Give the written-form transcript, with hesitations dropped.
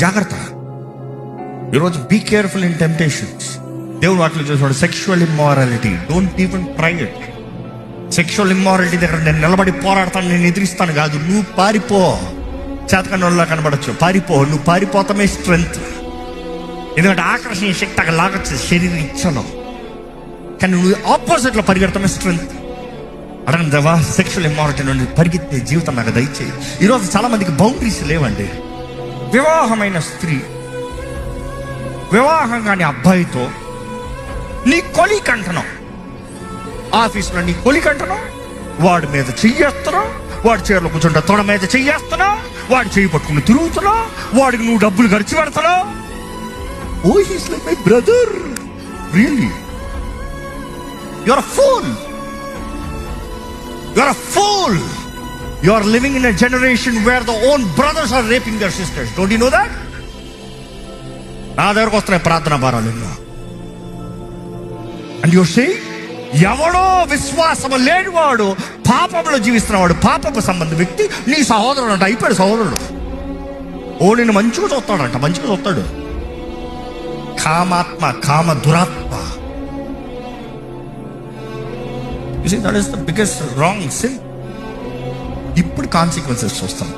జాగ్రత్త. ఈరోజు be careful in temptations. దేవుడు వాటిలో చూసాడు sexual immorality. Don't even try it. Sexual immorality దగ్గర నేను నిలబడి పోరాడతాను, నేను ఎదిరిస్తాను కాదు. నువ్వు పారిపో. చేతకన్నోళ్ళ కనబడచ్చు, పారిపో. నువ్వు పారిపోతామే స్ట్రెంగ్త్. ఎందుకంటే ఆకర్షణ శక్తి అక్కడ లాగొచ్చు శరీరం ఇచ్చను. కానీ నువ్వు ఆపోజిట్లో పరిగెడతామే స్ట్రెంగ్త్. అడగండి దేవా, సెక్షువల్ ఇమ్మారాలిటీ నుండి పరిగెత్తే జీవితం నాకు దయచేయి. ఈరోజు చాలా మందికి బౌండరీస్ లేవండి. వివాహమైన స్త్రీ, వివాహం కాని అబ్బాయితో నీ కొలిక్ అంటున్నావు, ఆఫీస్లో నీ కొలిక్ అంటున్నావు, వాడి మీద చెయ్యేస్తున్నావు, వాడి చీరలో కూర్చుంటే తొడ మీద చెయ్యేస్తున్నావు, వాడి చెయ్యి పట్టుకుని తిరుగుతున్నావు, వాడికి నువ్వు డబ్బులు ఖర్చు పెడతావు. Oh he's like my brother. Really you are a fool. You are a fool. You are living in a generation where the own brothers are raping their sisters. Don't you know that? నా దగ్గరకు వస్తున్నాయి ప్రార్థనా భారాలు ఎన్నో. And you say, ఎవడో విశ్వాసము లేనివాడు, పాపంలో జీవిస్తున్నవాడు, పాపపు సంబంధ వ్యక్తి నీ సహోదరుడు అంట. అయిపోయాడు సహోదరుడు. ఓ నిన్ను మంచిగా చూస్తాడంట, మంచిగా చూస్తాడు. కామాత్మ, కామ దురాత్మ. You see, that is the biggest wrong sin. ఇప్పుడు కాన్సిక్వెన్సెస్ చూస్తాం.